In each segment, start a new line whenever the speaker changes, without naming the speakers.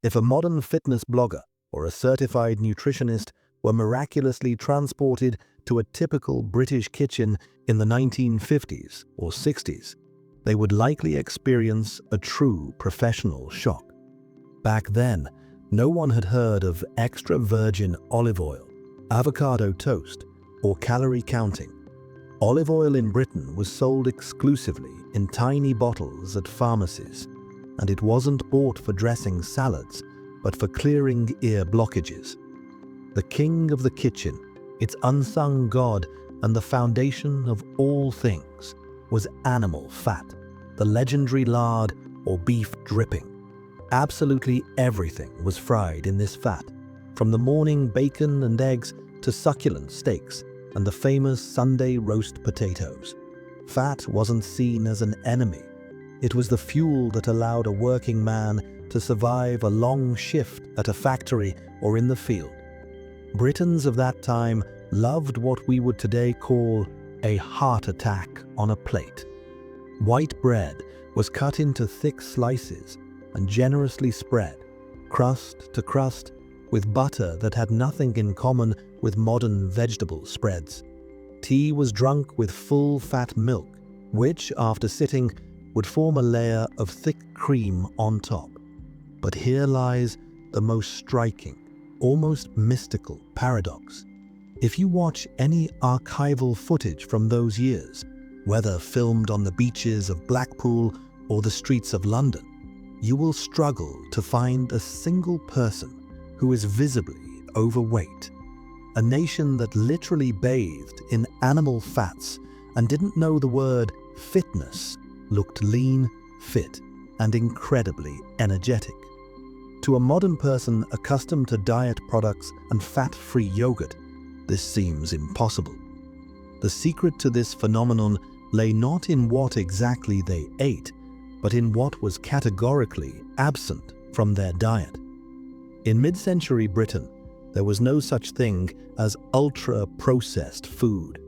If a modern fitness blogger or a certified nutritionist were miraculously transported to a typical British kitchen in the 1950s or 60s, they would likely experience a true professional shock. Back then, no one had heard of extra virgin olive oil, avocado toast, or calorie counting. Olive oil in Britain was sold exclusively in tiny bottles at pharmacies, and it wasn't bought for dressing salads, but for clearing ear blockages. The king of the kitchen, its unsung god and the foundation of all things, was animal fat, the legendary lard or beef dripping. Absolutely everything was fried in this fat, from the morning bacon and eggs to succulent steaks and the famous Sunday roast potatoes. Fat wasn't seen as an enemy. It was the fuel that allowed a working man to survive a long shift at a factory or in the field. Britons of that time loved what we would today call a heart attack on a plate. White bread was cut into thick slices and generously spread, crust to crust, with butter that had nothing in common with modern vegetable spreads. Tea was drunk with full fat milk, which, after sitting, would form a layer of thick cream on top. But here lies the most striking, almost mystical paradox. If you watch any archival footage from those years, whether filmed on the beaches of Blackpool or the streets of London, you will struggle to find a single person who is visibly overweight. A nation that literally bathed in animal fats and didn't know the word fitness looked lean, fit, and incredibly energetic. To a modern person accustomed to diet products and fat-free yogurt, this seems impossible. The secret to this phenomenon lay not in what exactly they ate, but in what was categorically absent from their diet. In mid-century Britain, there was no such thing as ultra-processed food.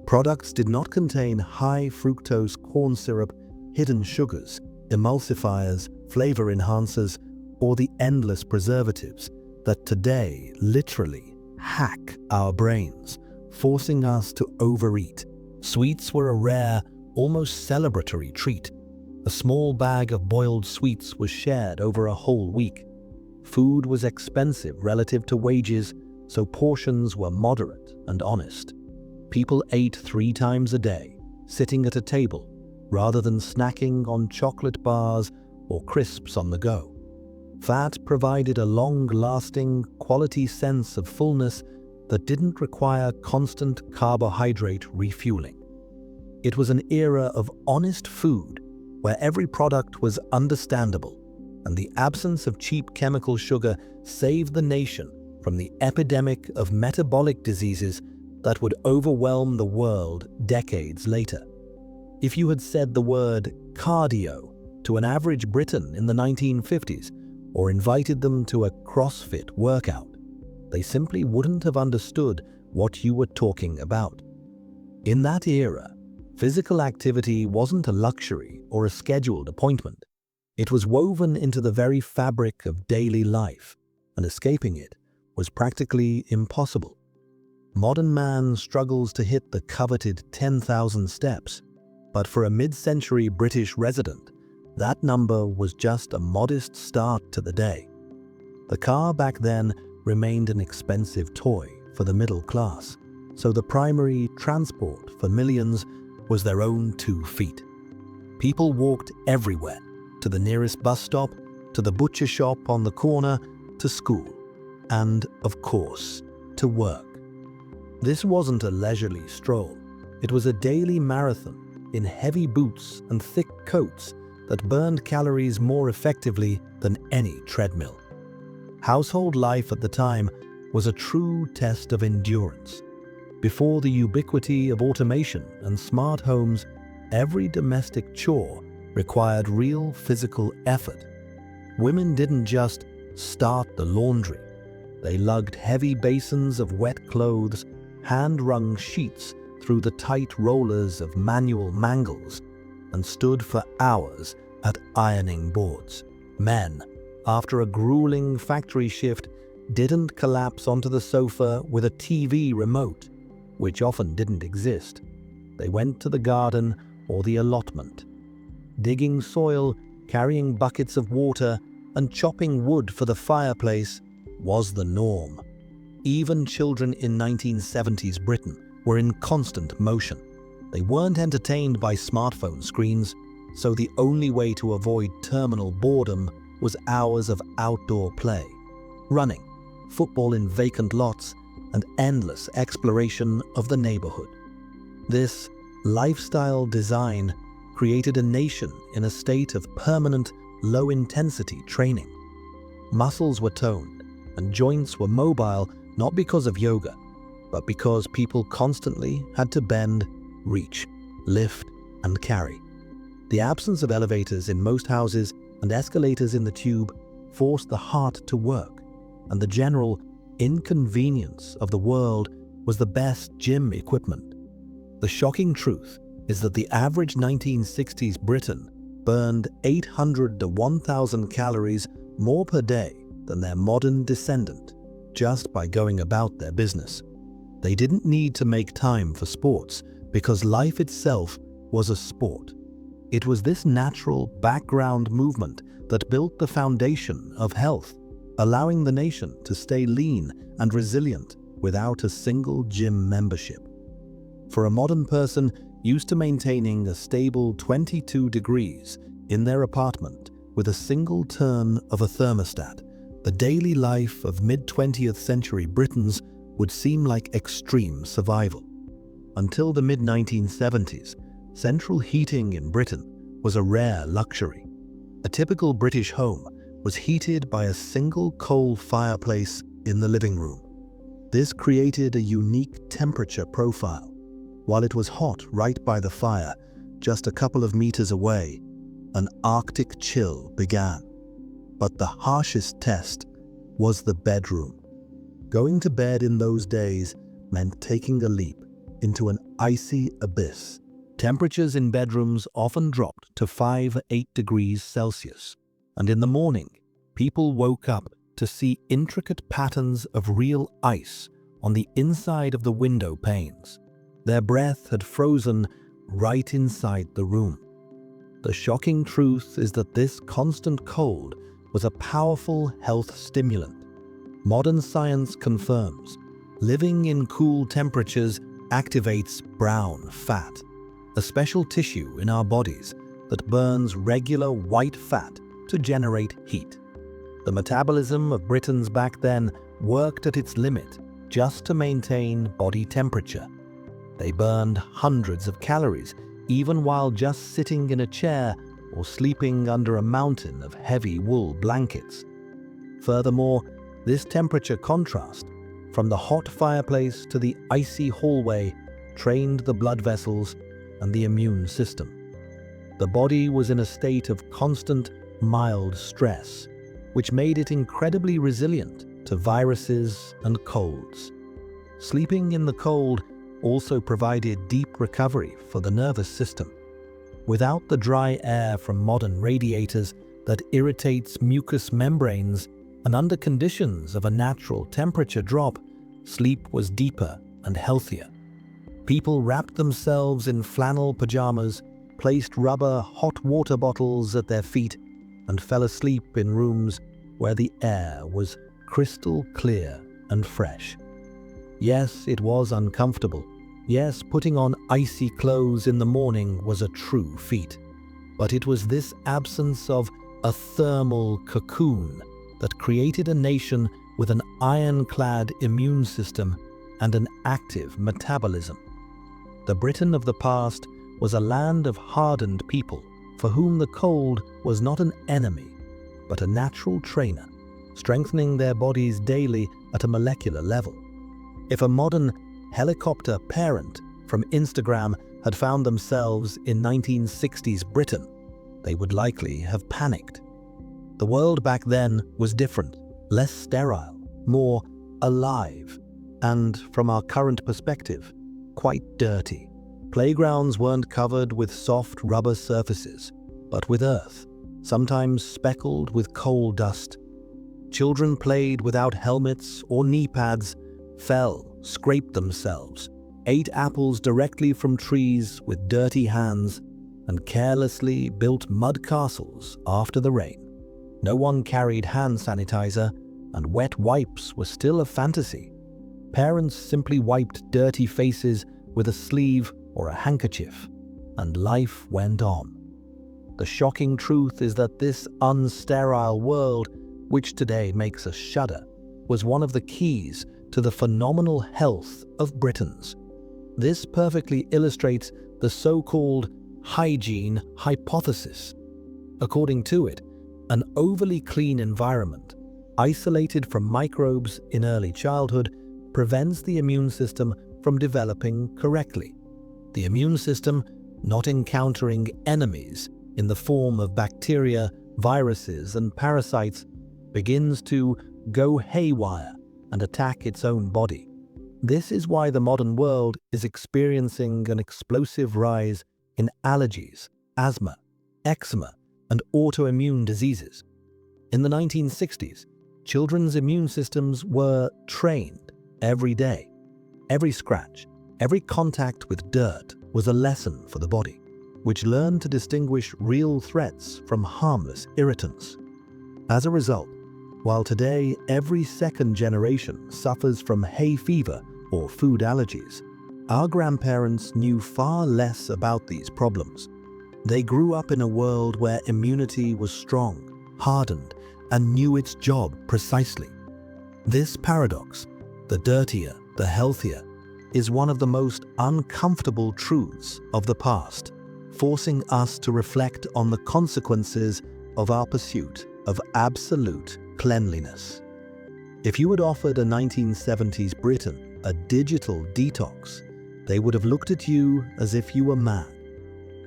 Products did not contain high-fructose corn syrup, hidden sugars, emulsifiers, flavor enhancers, or the endless preservatives that today literally hack our brains, forcing us to overeat. Sweets were a rare, almost celebratory treat. A small bag of boiled sweets was shared over a whole week. Food was expensive relative to wages, so portions were moderate and honest. People ate 3 times a day, sitting at a table, rather than snacking on chocolate bars or crisps on the go. Fat provided a long-lasting, quality sense of fullness that didn't require constant carbohydrate refueling. It was an era of honest food, where every product was understandable, and the absence of cheap chemical sugar saved the nation from the epidemic of metabolic diseases that would overwhelm the world decades later. If you had said the word cardio to an average Briton in the 1950s, or invited them to a CrossFit workout, they simply wouldn't have understood what you were talking about. In that era, physical activity wasn't a luxury or a scheduled appointment. It was woven into the very fabric of daily life, and escaping it was practically impossible. Modern man struggles to hit the coveted 10,000 steps, but for a mid-century British resident, that number was just a modest start to the day. The car back then remained an expensive toy for the middle class, so the primary transport for millions was their own 2 feet. People walked everywhere, to the nearest bus stop, to the butcher shop on the corner, to school, and, of course, to work. This wasn't a leisurely stroll. It was a daily marathon in heavy boots and thick coats that burned calories more effectively than any treadmill. Household life at the time was a true test of endurance. Before the ubiquity of automation and smart homes, every domestic chore required real physical effort. Women didn't just start the laundry. They lugged heavy basins of wet clothes, hand-wrung sheets through the tight rollers of manual mangles, and stood for hours at ironing boards. Men, after a grueling factory shift, didn't collapse onto the sofa with a TV remote, which often didn't exist. They went to the garden or the allotment. Digging soil, carrying buckets of water, and chopping wood for the fireplace was the norm. Even children in 1970s Britain were in constant motion. They weren't entertained by smartphone screens, so the only way to avoid terminal boredom was hours of outdoor play, running, football in vacant lots, and endless exploration of the neighborhood. This lifestyle design created a nation in a state of permanent, low-intensity training. Muscles were toned, and joints were mobile not because of yoga, but because people constantly had to bend, reach, lift, and carry. The absence of elevators in most houses and escalators in the tube forced the heart to work, and the general inconvenience of the world was the best gym equipment. The shocking truth is that the average 1960s Briton burned 800 to 1,000 calories more per day than their modern descendant just by going about their business. They didn't need to make time for sports because life itself was a sport. It was this natural background movement that built the foundation of health, allowing the nation to stay lean and resilient without a single gym membership. For a modern person used to maintaining a stable 22 degrees in their apartment with a single turn of a thermostat, the daily life of mid-20th century Britons would seem like extreme survival. Until the mid-1970s, central heating in Britain was a rare luxury. A typical British home was heated by a single coal fireplace in the living room. This created a unique temperature profile. While it was hot right by the fire, just a couple of meters away, an Arctic chill began. But the harshest test was the bedroom. Going to bed in those days meant taking a leap into an icy abyss. Temperatures in bedrooms often dropped to 5-8 degrees Celsius, and in the morning, people woke up to see intricate patterns of real ice on the inside of the window panes. Their breath had frozen right inside the room. The shocking truth is that this constant cold was a powerful health stimulant. Modern science confirms living in cool temperatures activates brown fat, a special tissue in our bodies that burns regular white fat to generate heat. The metabolism of Britons back then worked at its limit just to maintain body temperature. They burned hundreds of calories even while just sitting in a chair or sleeping under a mountain of heavy wool blankets. Furthermore, this temperature contrast, from the hot fireplace to the icy hallway, trained the blood vessels and the immune system. The body was in a state of constant, mild stress, which made it incredibly resilient to viruses and colds. Sleeping in the cold also provided deep recovery for the nervous system. Without the dry air from modern radiators that irritates mucous membranes, and under conditions of a natural temperature drop, sleep was deeper and healthier. People wrapped themselves in flannel pajamas, placed rubber hot water bottles at their feet, and fell asleep in rooms where the air was crystal clear and fresh. Yes, it was uncomfortable. Yes, putting on icy clothes in the morning was a true feat. But it was this absence of a thermal cocoon that created a nation with an ironclad immune system and an active metabolism. The Britain of the past was a land of hardened people for whom the cold was not an enemy, but a natural trainer, strengthening their bodies daily at a molecular level. If a modern helicopter parent from Instagram had found themselves in 1960s Britain, they would likely have panicked. The world back then was different, less sterile, more alive, and from our current perspective, quite dirty. Playgrounds weren't covered with soft rubber surfaces, but with earth, sometimes speckled with coal dust. Children played without helmets or knee pads, fell, scraped themselves, ate apples directly from trees with dirty hands, and carelessly built mud castles after the rain. No one carried hand sanitizer, and wet wipes were still a fantasy. Parents simply wiped dirty faces with a sleeve or a handkerchief, and life went on. The shocking truth is that this unsterile world, which today makes us shudder, was one of the keys to the phenomenal health of Britons. This perfectly illustrates the so-called hygiene hypothesis. According to it, an overly clean environment, isolated from microbes in early childhood, prevents the immune system from developing correctly. The immune system, not encountering enemies in the form of bacteria, viruses, and parasites, begins to go haywire and attack its own body. This is why the modern world is experiencing an explosive rise in allergies, asthma, eczema, and autoimmune diseases. In the 1960s, children's immune systems were trained every day. Every scratch, every contact with dirt was a lesson for the body, which learned to distinguish real threats from harmless irritants. As a result, while today every second generation suffers from hay fever or food allergies, our grandparents knew far less about these problems. They grew up in a world where immunity was strong, hardened, and knew its job precisely. This paradox, the dirtier, the healthier, is one of the most uncomfortable truths of the past, forcing us to reflect on the consequences of our pursuit of absolute cleanliness. If you had offered a 1970s Briton a digital detox, they would have looked at you as if you were mad.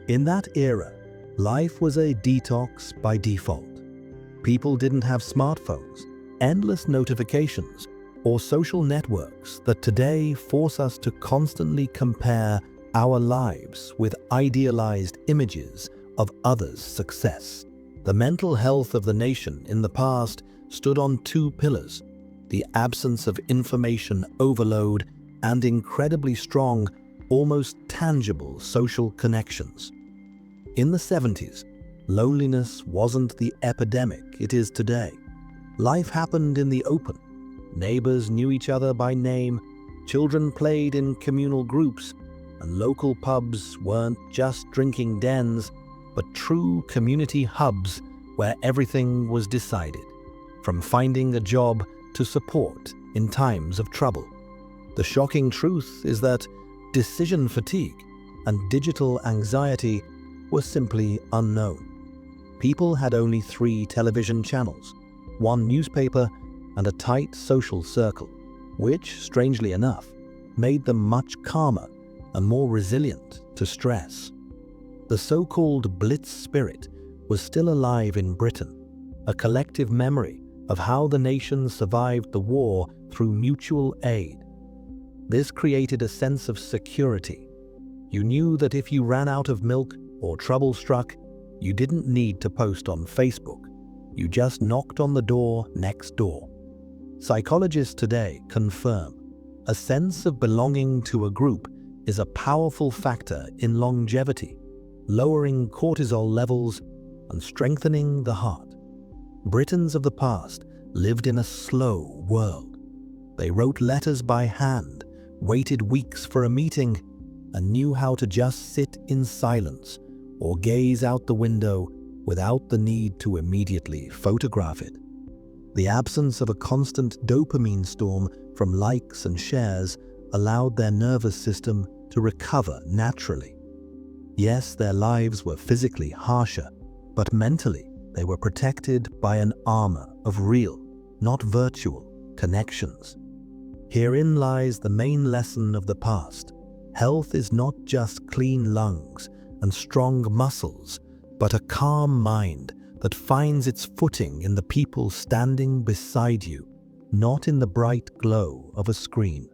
In that era, life was a detox by default. People didn't have smartphones, endless notifications, or social networks that today force us to constantly compare our lives with idealized images of others' success. The mental health of the nation in the past stood on two pillars: the absence of information overload and incredibly strong, almost tangible social connections. In the 70s, loneliness wasn't the epidemic it is today. Life happened in the open. Neighbors knew each other by name, children played in communal groups, and local pubs weren't just drinking dens, but true community hubs where everything was decided, from finding a job to support in times of trouble. The shocking truth is that decision fatigue and digital anxiety were simply unknown. People had only 3 television channels, 1 newspaper, and a tight social circle, which, strangely enough, made them much calmer and more resilient to stress. The so-called Blitz spirit was still alive in Britain, a collective memory of how the nation survived the war through mutual aid. This created a sense of security. You knew that if you ran out of milk or trouble struck, you didn't need to post on Facebook. You just knocked on the door next door. Psychologists today confirm a sense of belonging to a group is a powerful factor in longevity, lowering cortisol levels and strengthening the heart. Britons of the past lived in a slow world. They wrote letters by hand, waited weeks for a meeting, and knew how to just sit in silence or gaze out the window without the need to immediately photograph it. The absence of a constant dopamine storm from likes and shares allowed their nervous system to recover naturally. Yes, their lives were physically harsher, but mentally they were protected by an armor of real, not virtual, connections. Herein lies the main lesson of the past. Health is not just clean lungs and strong muscles, but a calm mind that finds its footing in the people standing beside you, not in the bright glow of a screen.